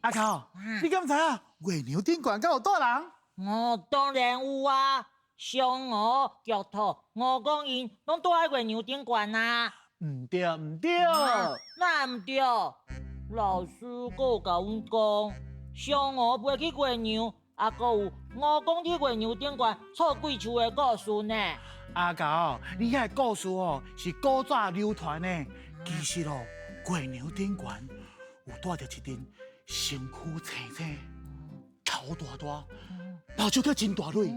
阿头，你敢知啊？月娘顶悬敢有大人？当然有啊！嫦娥、玉兔、吴公因拢住喺月娘顶悬啊！唔对，唔对，那唔对，老师阁有甲阮讲，嫦娥飞去月娘，啊，阁有吴公去月娘顶悬错鬼树的故事呢。阿头，你遐故事哦是古早流传的，其实哦，月娘顶悬有带着一阵身躯青青、头大大、目睭阁真大蕊、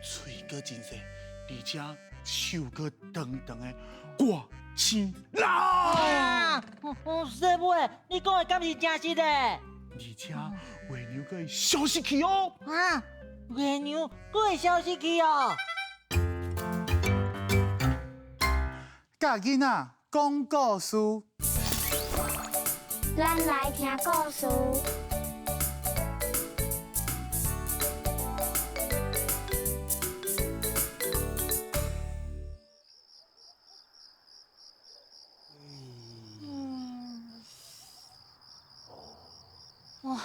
嘴阁真细，而且手阁长长的挂青老。师妹，你讲的敢是真实的？而且月娘阁会消失去哦。啊，月娘阁会消失去哦。教囡仔讲故事。咱来听故事。哇，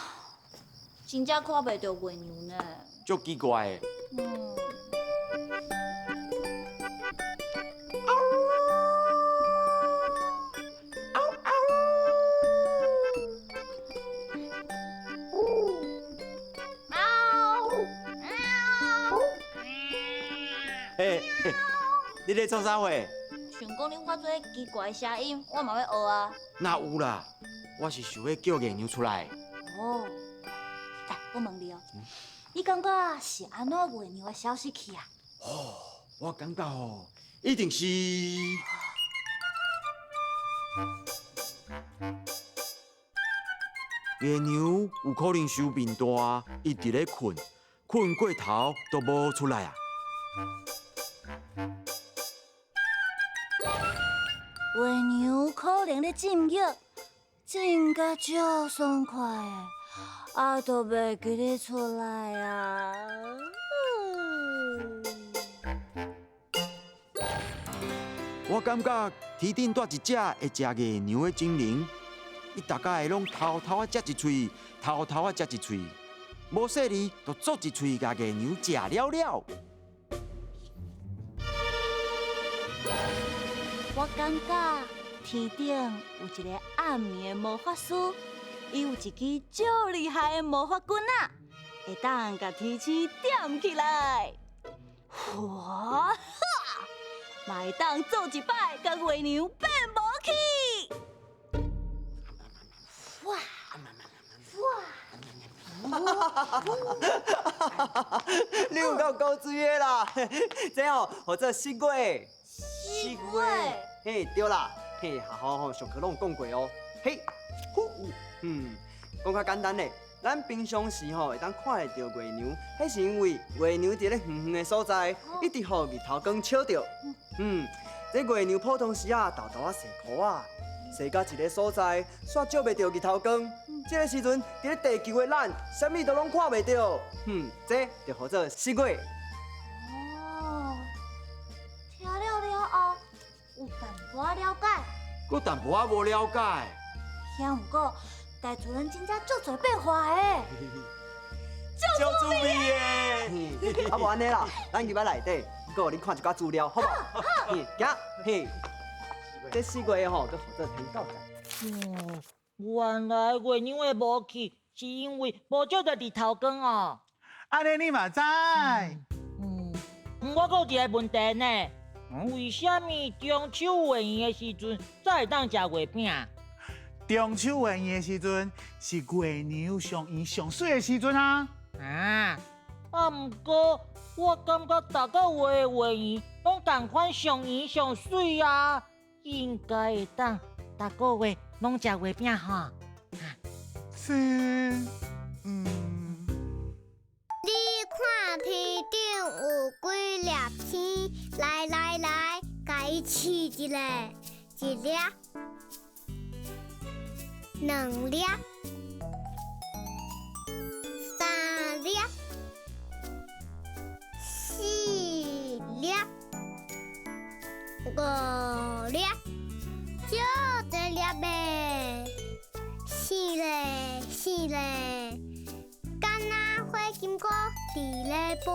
真正看袂到月娘呢。足奇怪的。嘿，你咧创啥货？想讲你发出奇怪的声音，我嘛要学啊。哪有啦？我是想要叫月娘出来。哦，来，我问你哦，你感觉是安怎月娘会消失去啊？哦，我感觉哦，一定是月娘有可能受病大，一直咧困，困过头都无出来啊。月娘可能咧浸浴，浸甲足爽快的，啊，都袂记咧出来啊。我感觉天顶带一只会食月娘的精灵，伊大概拢偷偷啊食一喙，偷偷啊食一喙，无说哩就做一喙甲月娘食了了。我感觉天顶有一个暗暝的魔法师，伊有一支足厉害的魔法棍啊，会当甲天星点起来。哇哈！嘛会当做一摆，甲月娘变无去。哇你有够高职业啦！这样或者四月，嘿，对啦，嘿，好好好，上课拢讲过哦。嘿，讲较简单嘞，咱平常时会当看会到月娘，迄是因为月娘伫咧远远的所在，一直互日头光照着。这月娘普通时豆豆洗裤啊，洗到一个所在，煞照袂到日头光。这个时阵，伫咧地球的咱，啥物都拢看袂到。这就叫做四月。哦，听了后，有淡薄仔了解。我淡薄仔无了解。遐毋过，大自然真正足侪变化的。足趣味的。啊无安尼啦，咱入来内底，搁互你看一寡资料，好无？行，这四月的吼，搁负责天狗仔。原来月娘会无去，是因为无照到日头光哦。安尼你嘛知？我阁有一个问题呢，为虾米中秋月圆的时阵才会当食月饼？中秋月圆的时阵是月娘上圆上水的时阵啊！毋过我感觉大家画的月圆拢同款上圆上水啊，应该会当大个月拢食月饼吼。是，你看天顶有几粒星，来，甲伊试一下，一粒、两粒、三粒、四粒、五粒，就这粒呗。是嘞，敢若花金果伫咧飞。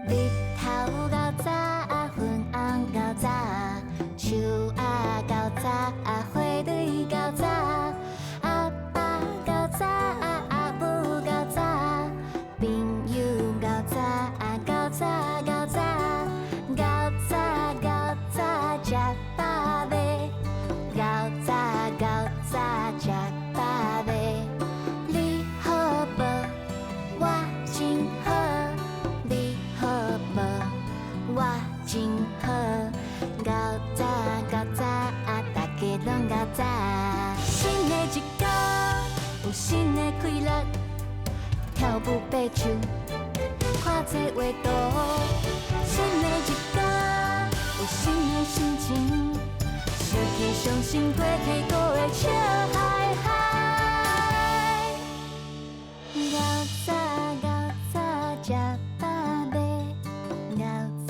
日头到早，昏红到早，树仔到早，花蕊到早，阿爸到早，阿母到早，朋友到早，到早到早，到早到早食饱未？到早到早食饱未？你好无？我真好。你好无？我真好。到早到早，大家拢到早。新的一天，有新的快乐，跳舞爬树，看这画图。新的一天，有新的心情，想起伤心过去过的笑嗨嗨。到早到早食饱未？到早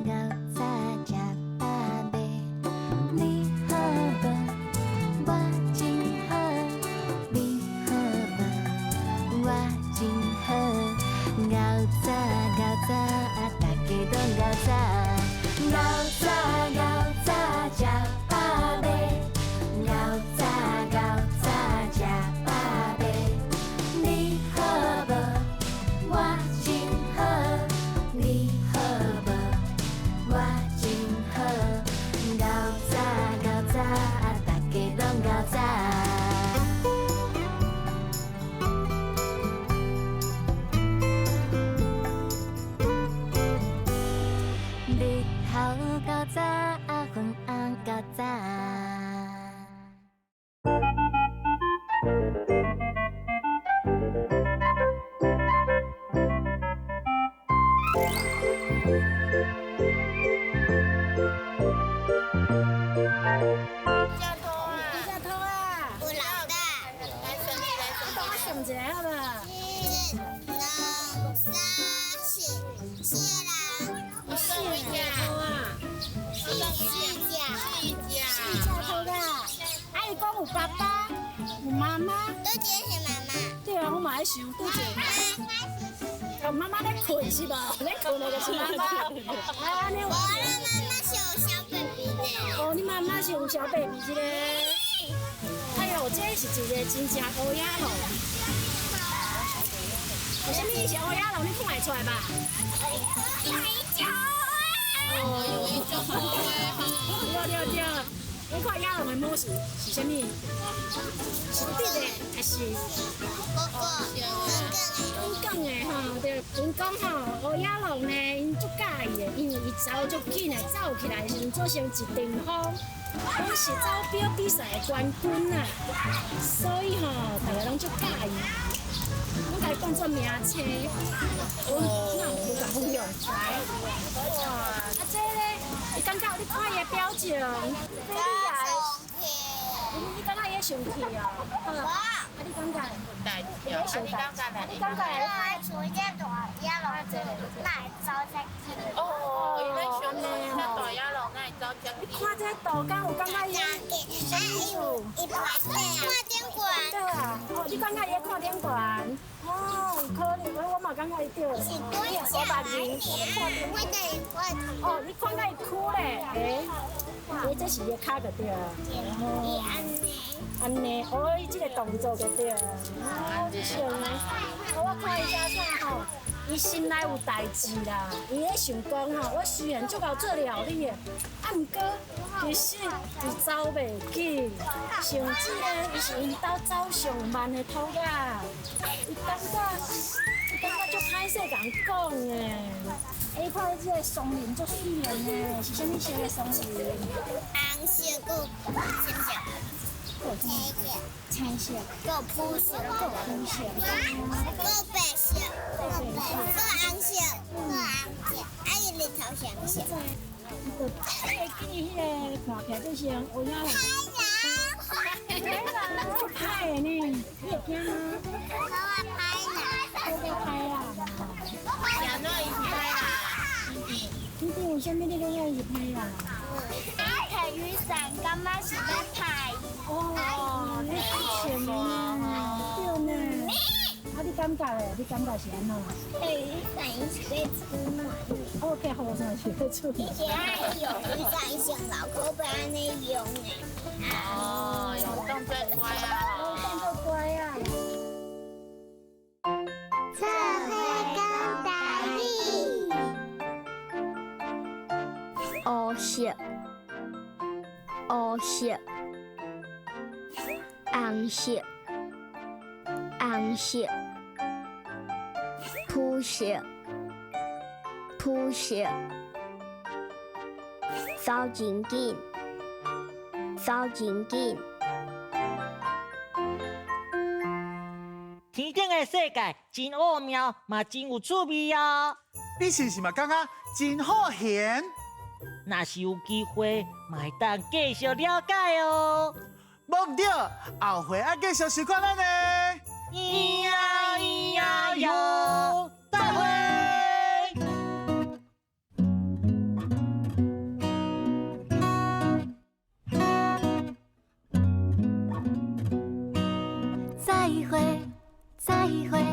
到早食饱未？你好无？我真好。你好无？我真好。到早到早，大家拢到早。到早到早食饱未？到早到早食饱未？你好无？我真好。你好无？我真好。到早到早，大家拢到早。日头到早，昏红到早。有老大，我想一下好不好？一、二、三、四人，我四个好啊，四只。四只好啦。啊，伊讲有爸爸，有妈妈，都这是妈妈。对啊，我嘛在想，对者。哦，妈妈在困是吧？在困的就是妈妈。啊，你有？我的妈妈是有小 baby 的。哦，你妈妈是有小 baby 这个。哎呦，这是一个真正乌鸦龙。为什么是乌鸦龙？你看会出来吧？对，你看鸭龙的模式是啥物？是直的还是滚讲的吼？对，滚讲吼，乌鸦龙呢，因足介意的，因为伊走足紧的，走起来的时阵做成一阵风。我是走表比赛的冠军啊，所以吼，大家拢足介意。我甲你讲做名册，那有共分用来。哇，啊这咧，你感觉你看伊的表情，非厉害。你感觉伊生气哦？啊，你感觉？你感觉？你感觉？我一大鸭龙，那走在哦，原来上面那大鸭龙那走只。你看这图敢有感觉伊啥意思？一排看电管。对啊，哦，你感觉伊在看电管？哦，有可能，我嘛感觉伊对。是多一我把人看电我等我哦，你看到伊哭咧，诶，这是伊脚就对啊。伊安尼，哦，伊这个动作就对啊。哦，这像呢。我看伊遮啥吼，伊心内有代志啦。伊咧想讲吼，我虽然足够做料理的，啊，毋过其实伊走袂紧，甚至咧，伊是因兜走上慢的途啊。伊感觉足歹势甲人讲诶。你看伊这个松林足水的呢，是啥物色的松林？红色骨，是不是？彩色，够铺色，够铺色，够白色，够红色，还有日头红色。记迄个看起来就像乌鸦人。好拍的呢，你会惊吗？我拍啦。想到一起拍啦。你对有啥物你拢要一起拍啦？睇雨伞，感觉是在拍。哦，你好像呢，对呢。啊，你感觉咧？你感觉是安怎？睇雨伞是在出门。我计好上是要出门。而且还有雨伞上老可不安尼用呢。哦，有动最乖啊。动作乖啊。测绘高台语。黑色、黑色、红色、红色、铺色、铺色，走真紧，走真紧。天顶的世界真奥妙，嘛真有趣味哦。你是不是嘛感觉真好闲？若是有机会，嘛会当继续了解哦。无唔对，后回爱继续收看咱的。咿呀咿呀哟，再会。再会，再会。